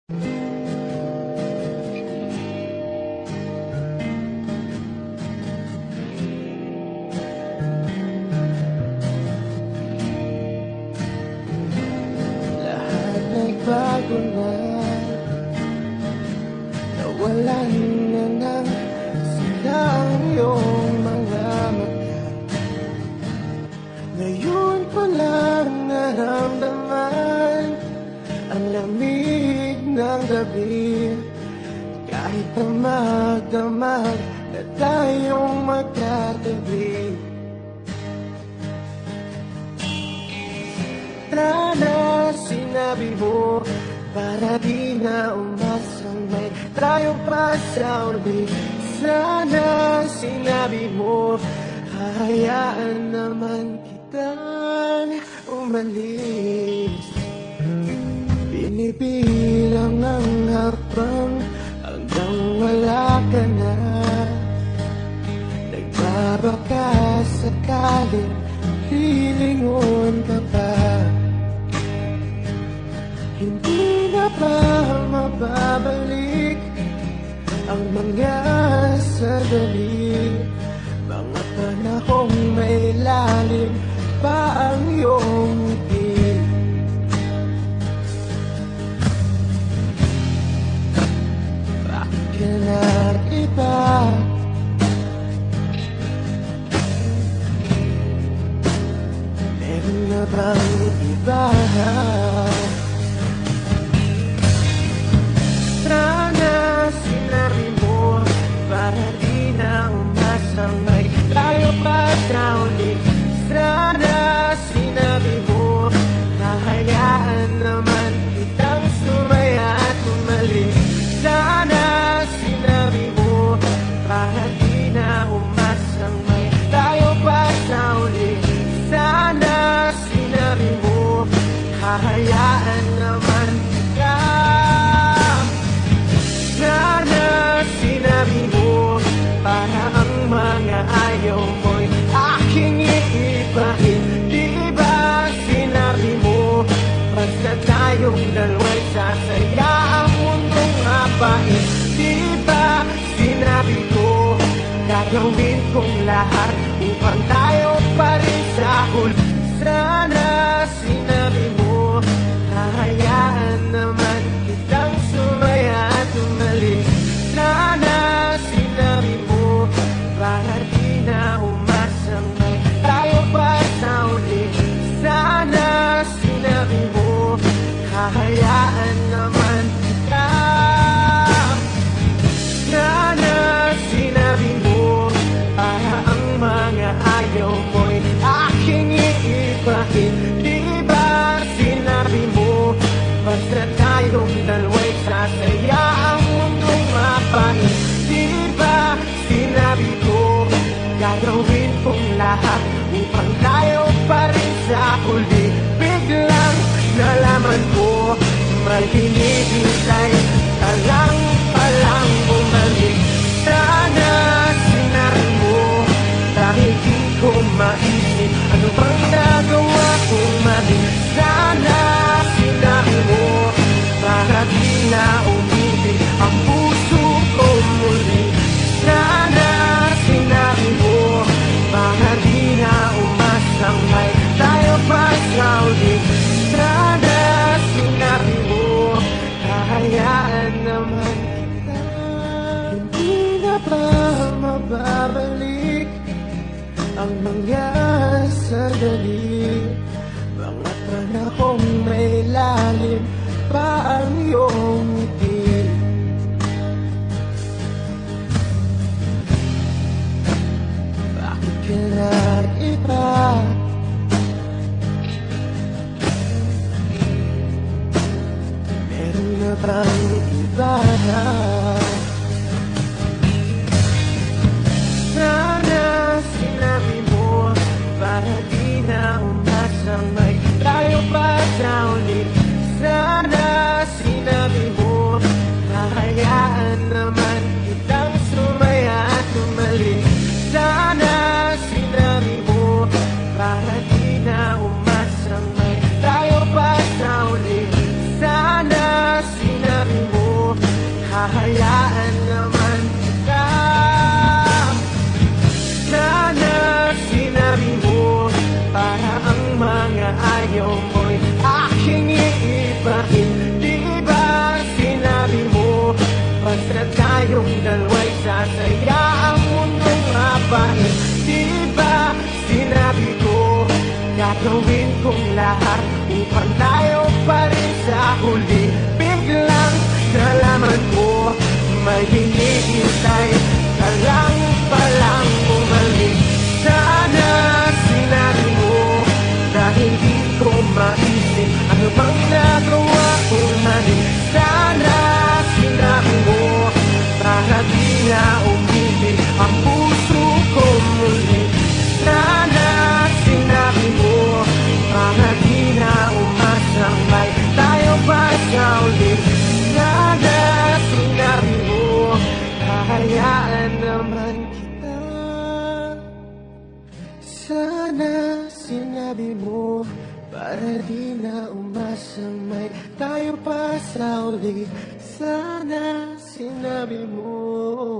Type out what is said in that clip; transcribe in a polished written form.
Lahat nagbago na, nawalan na ng silang iyong mga mata. Ngayon ko lang naramdaman ang lamig ng gabi, kahit na magdamag na tayong magkatabi. Sana sinabi mo, para di na umasang may tayo pa sa uli. Sana sinabi mo, hahayaan naman kitang umalis. Binibilang ang hakbang hanggang wala ka na. Nagbabaka sakaling lilingon ka pa. Hindi na ba mababalik ang mga sandali, mga panahong may lalim pa ang iyong ngiti? Bakit ka nag-iba? Meron na bang iba? Sana sinabi mo, para di na umasang may tayo pa sa uli. Sana sinabi mo, hahayaan naman kitang sumaya at umalis. Sana sinabi mo, para di na umasang may tayo pa sa uli. Sana sinabi mo, hahayaan naman kita. Sana sinabi mo, para ang mga ayaw mo'y aking iibahin. Di ba sinabi mo, basta tayong dalawa'y sasaya ang mundong apain? Di ba sinabi ko, gagawin kong lahat upang tayo pa rin sa huli? Sana sinabi mo, hahayaan naman kitang sumaya at umalis. Sana sinabi mo, para di na umasang may tayo pa sa uli. Sana sinabi mo, hahayaan naman kita. Sana sinabi mo, para ang mga ayaw mo'y aking iibahin. Di ba sinabi mo, basta tayong dalawa'y sasaya ang mundong mapain? Di ba sinabi ko, gagawin kong lahat upang tayo pa rin sa huli? Biglang nalaman ko, may hinihintay ka lang palang bumalik. Sana sinabi mo, dahil di ko maisip ano bang nagawa kong mali. Sana sinabi mo, para di na umibig ang puso ko muli. Sana sinabi mo, para di na umasang may tayo pa sa uli. Sana sinabi mo, hahayaan naman kita. Hindi na ba mababalik ang mga sandali, mga panahong may lalim pa ang iyong ngiti? Bakit ka nag-iba? Meron na bang iba? Sana sinabi mo, para di na umasang may tayo pa sa uli. Sana sinabi mo, hahayaan naman kitang sumaya at umalis. Sana sinabi mo, para di na umasang may tayo pa sa uli. Sana sinabi tayong dalawa'y sasaya ang mundong mapait. Diba sinabi ko, gagawin kong lahat upang tayo pa rin sa huli. Biglang nalaman ko, may hinihintay ka lang palang bumalik. Sana sinabi mo na hindi ko maisip ano bang nagawa kong mali. Sana sinabi mo para di na umibig ang puso ko muli. Sana sinabi mo para di na umasang may tayo pa sa ulit. Sana sinabi mo hahayaan naman kita. Sana sinabi mo para di na umasang may tayo pa sa ulit. Sana sinabi mo